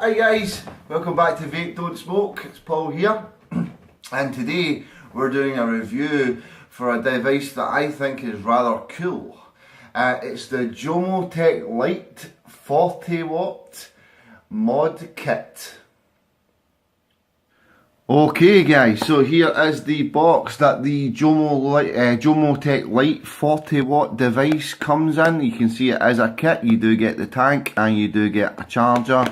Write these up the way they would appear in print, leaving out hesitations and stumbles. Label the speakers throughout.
Speaker 1: Hi guys, welcome back to Vape Don't Smoke. It's Paul here, and today we're doing a review for a device that I think is rather cool. It's the Jomotech Lite 40 watt mod kit. Okay guys, so here is the box that the Jomotech Lite 40 watt device comes in. You can see it as a kit. You do get the tank and you do get a charger.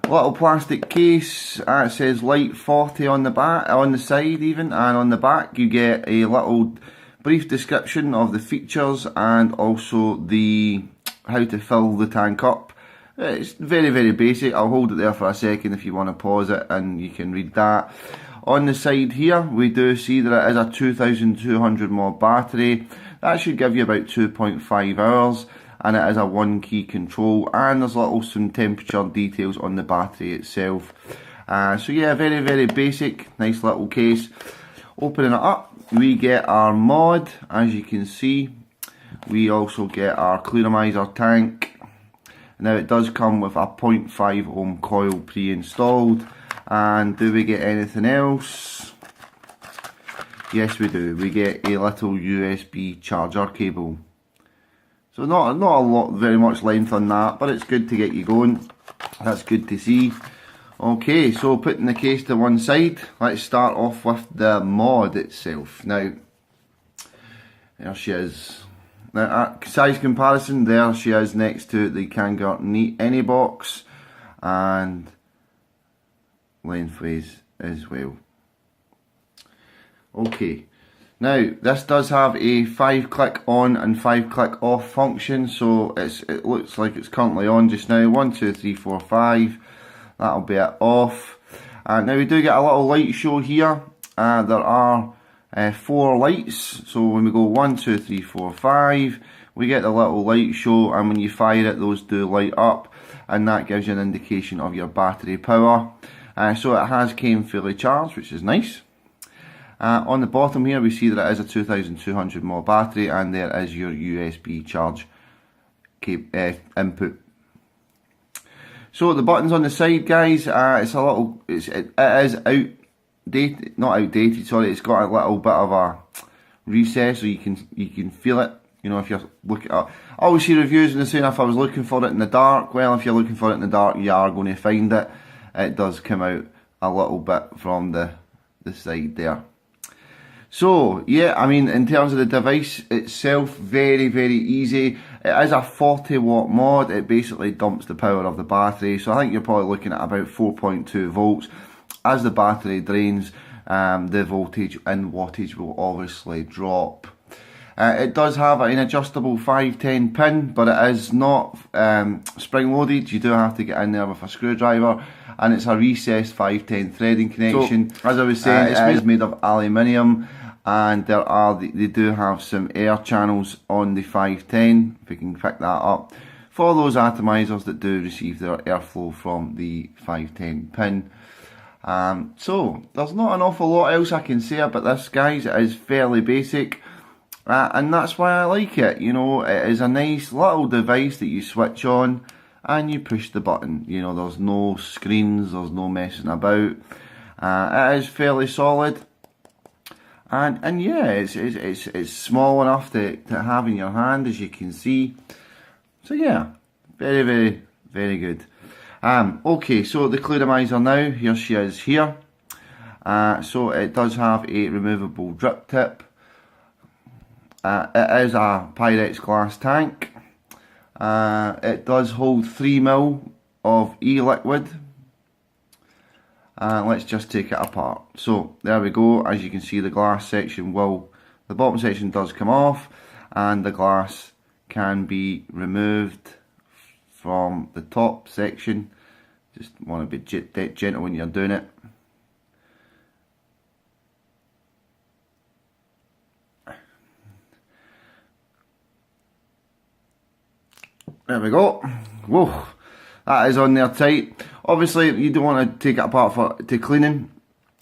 Speaker 1: Little plastic case, it says Lite 40 on the back, on the side even, and on the back you get a little brief description of the features and also the how to fill the tank up. It's very basic. I'll hold it there for a second if you want to pause it and you can read that. On the side here we do see that it is a 2200 mAh battery. That should give you about 2.5 hours. And it is a one key control, and there's some temperature details on the battery itself. So yeah, very basic, nice little case. Opening it up, we get our mod, as you can see. We also get our clearomizer tank. Now it does come with a 0.5 ohm coil pre-installed. And do we get anything else? Yes we do, we get a little USB charger cable. So not a lot, very much length on that, but it's good to get you going. That's good to see. Okay, so putting the case to one side, let's start off with the mod itself. Now, there she is. Now, size comparison, there she is next to the Kangaroo AnyBox, and lengthways as well. Okay. Now, this does have a 5-click on and 5-click off function, so it looks like it's currently on just now. 1, 2, 3, 4, 5. That'll be it off. Now we do get a little light show here. There are 4 lights, so when we go 1, 2, 3, 4, 5, we get the little light show, and when you fire it, those do light up, and that gives you an indication of your battery power. So it has came fully charged, which is nice. On the bottom here we see that it is a 2200 mAh battery, and there is your USB charge input. So the buttons on the side, guys, it is outdated, not outdated, sorry, it's got a little bit of a recess, so you can feel it, you know, if you're looking at. I always see reviews and they say if I was looking for it in the dark. Well, if you're looking for it in the dark, you are going to find it. It does come out a little bit from the side there. So yeah, I mean, in terms of the device itself, very easy. It is a 40 watt mod. It basically dumps the power of the battery, so I think you're probably looking at about 4.2 volts. As the battery drains, the voltage and wattage will obviously drop. It does have an adjustable 510 pin, but it is not spring loaded. You do have to get in there with a screwdriver, and it's a recessed 510 threading connection. So, as I was saying, it is made of aluminium, and they do have some air channels on the 510, if we can pick that up, for those atomizers that do receive their airflow from the 510 pin. So there's not an awful lot else I can say about this, guys. It is fairly basic, and that's why I like it. You know, it is a nice little device that you switch on and you push the button. You know, there's no screens, there's no messing about. It is fairly solid. And yeah, it's small enough to have in your hand, as you can see. So yeah, very good. Okay, so the clearomizer now, here she is here. So it does have a removable drip tip. It is a Pyrex glass tank. It does hold 3 ml of e-liquid. Let's just take it apart. So there we go. As you can see, the glass section the bottom section does come off, and the glass can be removed from the top section. Just want to be gentle when you're doing it. There we go. Whoa, that is on there tight. Obviously, you don't want to take it apart to cleaning,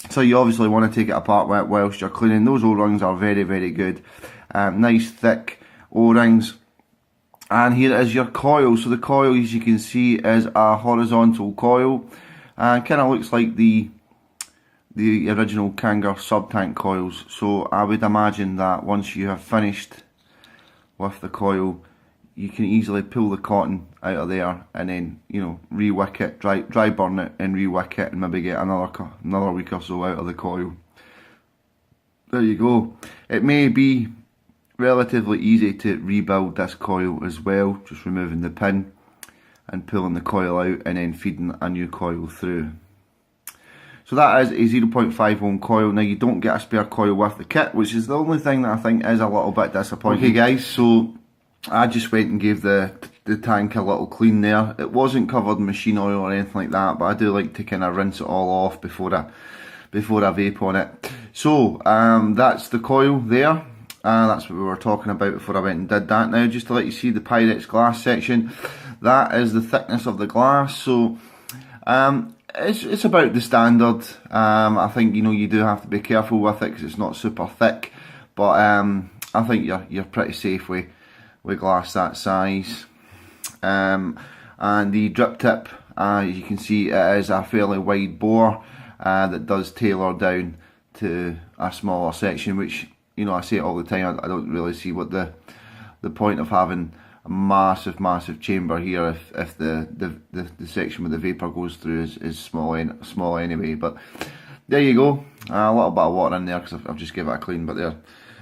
Speaker 1: so you obviously want to take it apart whilst you're cleaning. Those O-rings are very good. Nice thick O-rings. And here is your coil. So the coil, as you can see, is a horizontal coil, and kind of looks like the original Kanger sub-tank coils. So I would imagine that once you have finished with the coil, you can easily pull the cotton out of there and then, you know, re-wick it, dry burn it and re-wick it, and maybe get another week or so out of the coil. There you go. It may be relatively easy to rebuild this coil as well, just removing the pin and pulling the coil out and then feeding a new coil through. So that is a 0.5 ohm coil. Now you don't get a spare coil with the kit, which is the only thing that I think is a little bit disappointing. Okay guys, so I just went and gave the tank a little clean there. It wasn't covered in machine oil or anything like that, but I do like to kind of rinse it all off before I vape on it. So that's the coil there. That's what we were talking about before I went and did that. Now just to let you see the Pyrex glass section, that is the thickness of the glass. So it's about the standard. I think, you know, you do have to be careful with it because it's not super thick, but I think you're pretty safe with glass that size. And the drip tip, as you can see, it is a fairly wide bore that does tailor down to a smaller section, which, you know, I say it all the time, I don't really see what the point of having a massive chamber here if the section where the vapour goes through is small anyway. But there you go, a little bit of water in there because I've just given it a clean, but there,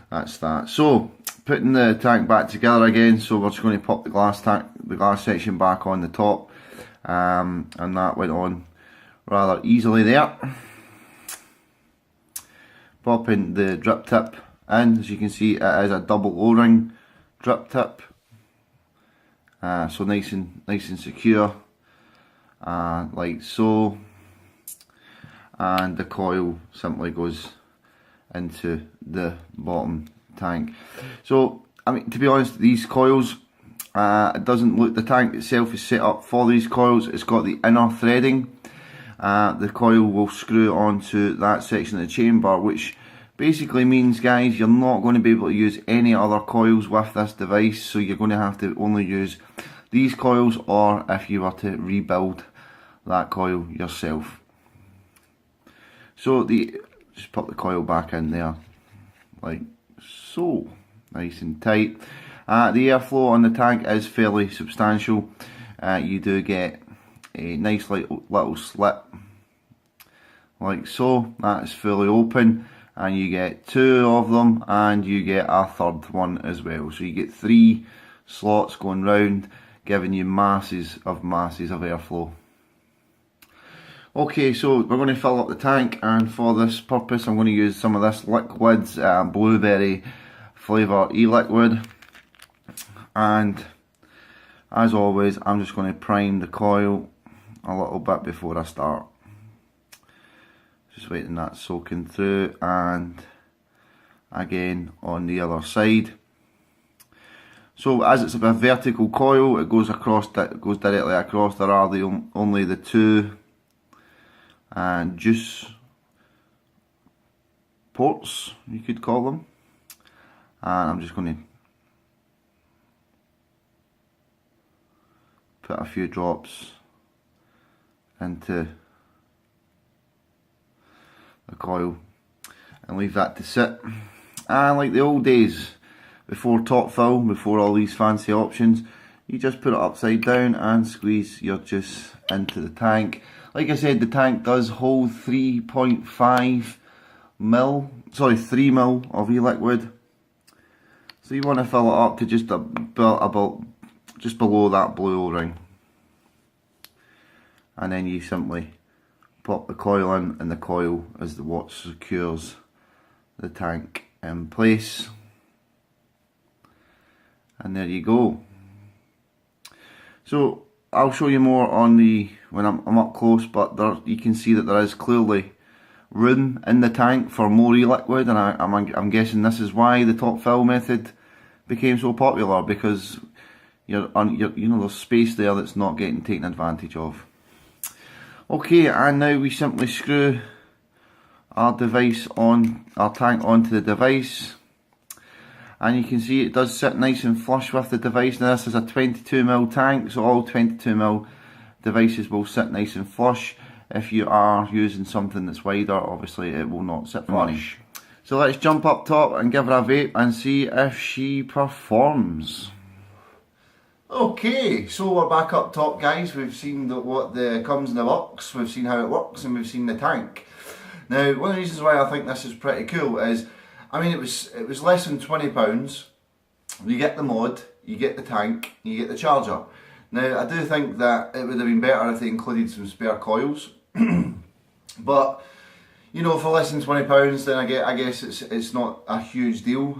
Speaker 1: that's that. So putting the tank back together again, so we're just going to pop the glass section back on the top, and that went on rather easily there. Popping the drip tip in, as you can see, it is a double O-ring drip tip, so nice and secure, like so, and the coil simply goes into the bottom tank. So I mean, to be honest, these coils, it doesn't look, the tank itself is set up for these coils. It's got the inner threading. The coil will screw onto that section of the chamber, which basically means, guys, you're not going to be able to use any other coils with this device, so you're going to have to only use these coils, or if you were to rebuild that coil yourself. So just pop the coil back in there, like so, nice and tight. The airflow on the tank is fairly substantial. You do get a nice little slit, like so, that is fully open, and you get two of them, and you get a third one as well. So you get 3 slots going round, giving you masses of airflow. Okay, so we're going to fill up the tank, and for this purpose I'm going to use some of this Liquid's blueberry flavour e-liquid, and as always I'm just going to prime the coil a little bit before I start. Just waiting that soaking through, and again on the other side. So as it's a vertical coil, it goes directly across. There are only the 2 juice ports, you could call them, and I'm just going to put a few drops into the coil and leave that to sit. And like the old days, before top fill, before all these fancy options, you just put it upside down and squeeze your juice into the tank. Like I said, the tank does hold 3.5 mil, sorry, 3 mil of e-liquid. So you want to fill it up to just about just below that blue O-ring, and then you simply pop the coil in, and the coil is what secures the tank in place. And there you go. So I'll show you more on when I'm up close, but you can see that there is clearly room in the tank for more e-liquid, and I'm guessing this is why the top fill method became so popular, because you know, there's space there that's not getting taken advantage of. Okay, and now we simply screw our tank onto the device, and you can see it does sit nice and flush with the device. Now this is a 22mm tank, so all 22mm devices will sit nice and flush. If you are using something that's wider, obviously it will not sit flush. So let's jump up top and give her a vape and see if she performs. Okay, so we're back up top, guys. We've seen what comes in the box, we've seen how it works, and we've seen the tank. Now, one of the reasons why I think this is pretty cool is, I mean, it was less than £20. You get the mod, you get the tank, you get the charger. Now, I do think that it would have been better if they included some spare coils, but you know, for less than £20, then I guess it's not a huge deal.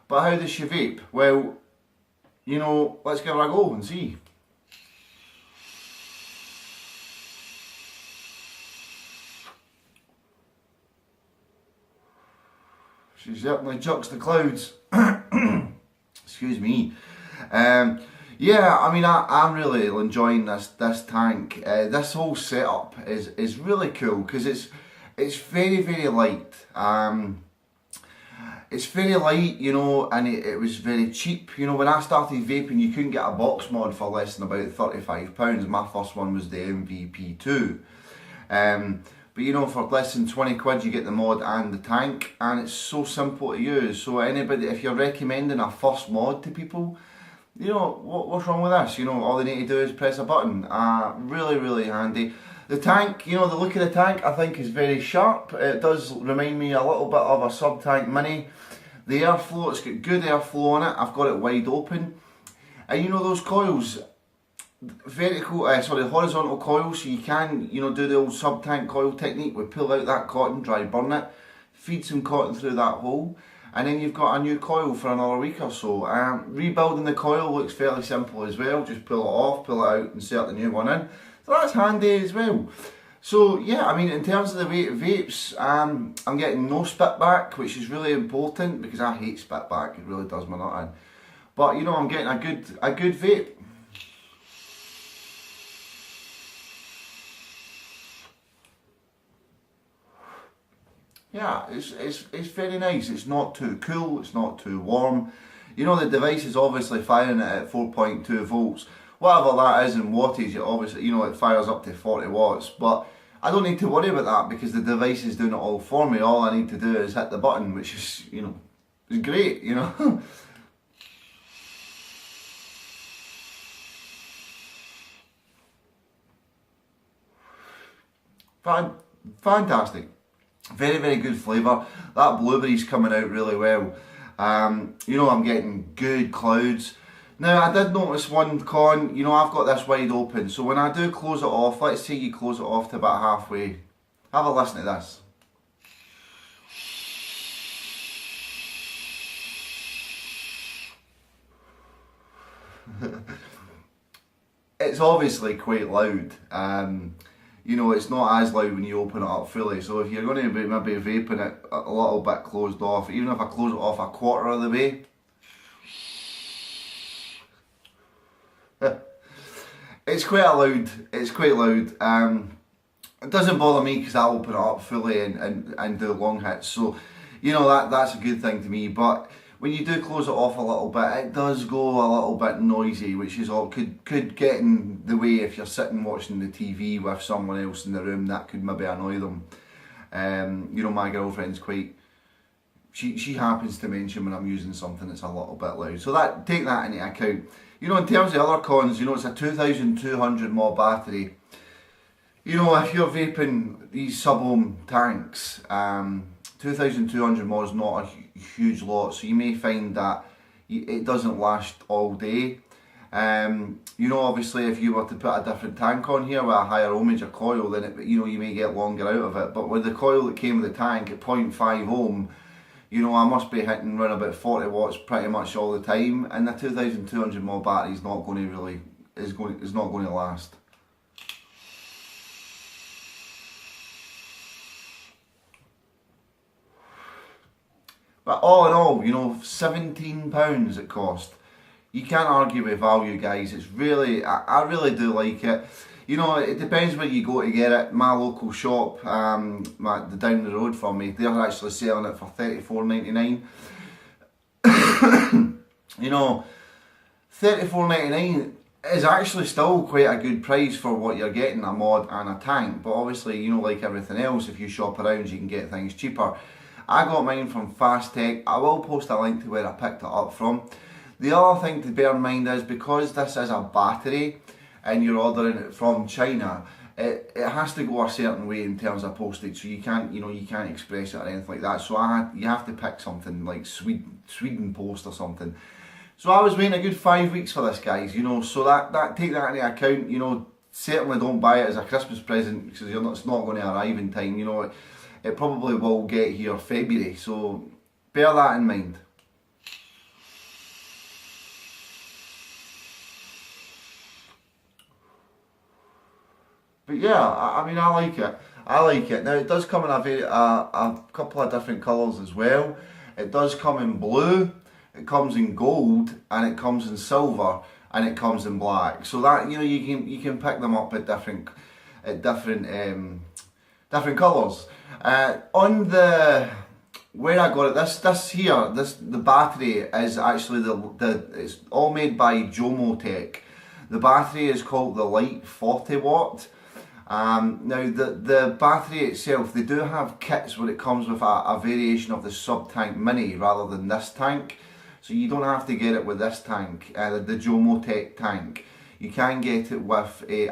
Speaker 1: But how does she vape? Well, you know, let's give her a go and see. She certainly chucks the clouds. Excuse me. Yeah, I mean, I'm really enjoying this tank. This whole setup is really cool because it's very, very light. It's very light, you know, and it was very cheap. You know, when I started vaping, you couldn't get a box mod for less than about £35. My first one was the MVP2. But you know, for less than 20 quid, you get the mod and the tank, and it's so simple to use. So anybody, if you're recommending a first mod to people, you know, what's wrong with this? You know, all they need to do is press a button. Really, really handy. The tank, you know, the look of the tank I think is very sharp. It does remind me a little bit of a sub-tank mini. The airflow, it's got good airflow on it. I've got it wide open. And you know those coils, horizontal coils, so you can, you know, do the old sub-tank coil technique. We pull out that cotton, dry burn it, feed some cotton through that hole, and then you've got a new coil for another week or so. Rebuilding the coil looks fairly simple as well. Just pull it off, pull it out, insert the new one in. So that's handy as well. So yeah, I mean, in terms of the vapes, I'm getting no spit back, which is really important because I hate spit back. It really does my nut in. But you know, I'm getting a good vape. Yeah, it's very nice. It's not too cool, it's not too warm. You know, the device is obviously firing it at 4.2 volts. Whatever that is in wattage, it obviously, you know, it fires up to 40 watts. But I don't need to worry about that because the device is doing it all for me. All I need to do is hit the button, which is, you know, is great, you know. Fantastic. Very, very good flavour. That blueberry's coming out really well. You know, I'm getting good clouds. Now, I did notice one con, you know, I've got this wide open, so when I do close it off, let's say you close it off to about halfway, have a listen to this. It's obviously quite loud. You know, it's not as loud when you open it up fully, so if you're going to be maybe vaping it a little bit closed off, even if I close it off a quarter of the way, it's quite loud. It's quite loud. It doesn't bother me because I open it up fully and do long hits, so you know that's a good thing to me. But when you do close it off a little bit, it does go a little bit noisy, which is all could get in the way if you're sitting watching the TV with someone else in the room. That could maybe annoy them. You know, my girlfriend's quite. She happens to mention when I'm using something that's a little bit loud, so take that into account. You know, in terms of other cons, you know, it's a 2200 mAh battery. You know, if you're vaping these sub-ohm tanks, 2200 mAh is not a huge lot, so you may find that it doesn't last all day. You know, obviously, if you were to put a different tank on here with a higher ohmage or coil, then you know, you may get longer out of it. But with the coil that came with the tank at 0.5 ohm, you know, I must be hitting around about 40 watts pretty much all the time, and the 2200 mAh battery is not going to last. But all in all, you know, £17 it cost. You can't argue with value, guys. It's really, I really do like it. You know, it depends where you go to get it. My local shop, down the road from me, they're actually selling it for £34.99. You know, $34.99 is actually still quite a good price for what you're getting, a mod and a tank. But obviously, you know, like everything else, if you shop around, you can get things cheaper. I got mine from Fast Tech. I will post a link to where I picked it up from. The other thing to bear in mind is, because this is a battery and you're ordering it from China, it has to go a certain way in terms of postage, so you can't, you know, you can't express it or anything like that. So you have to pick something like Sweden Post or something. So I was waiting a good 5 weeks for this, guys. You know, so that take that into account. You know, certainly don't buy it as a Christmas present, because it's not going to arrive in time. You know, it probably will get here February. So bear that in mind. But yeah, I mean, I like it. I like it. Now, it does come in a couple of different colours as well. It does come in blue, it comes in gold, and it comes in silver, and it comes in black. So that, you know, you can pick them up at different colours. On the where I got it, the battery is actually it's all made by Jomotech. The battery is called the Lite 40 watt. Now the battery itself, they do have kits where it comes with a variation of the sub-tank mini rather than this tank. So you don't have to get it with this tank, the Jomotech tank. You can get it with a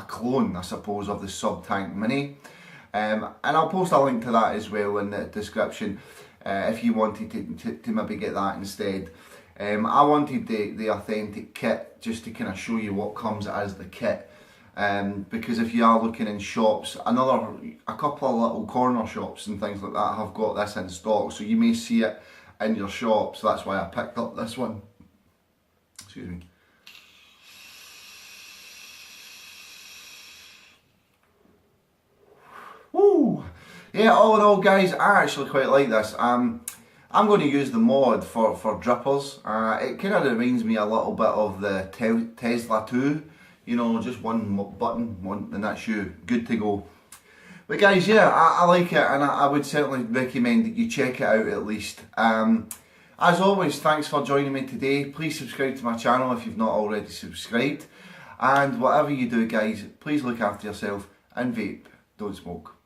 Speaker 1: clone, I suppose, of the sub-tank mini. And I'll post a link to that as well in the description if you wanted to maybe get that instead. I wanted the authentic kit just to kind of show you what comes as the kit. Because if you are looking in shops, a couple of little corner shops and things like that have got this in stock, so you may see it in your shop. So that's why I picked up this one. Excuse me. Woo! Yeah, all in all, guys, I actually quite like this. I'm going to use the mod for drippers. It kind of reminds me a little bit of the Tesla 2. You know, just one button, and that's you, good to go. But guys, yeah, I like it, and I would certainly recommend that you check it out at least. As always, thanks for joining me today. Please subscribe to my channel if you've not already subscribed. And whatever you do, guys, please look after yourself and vape, don't smoke.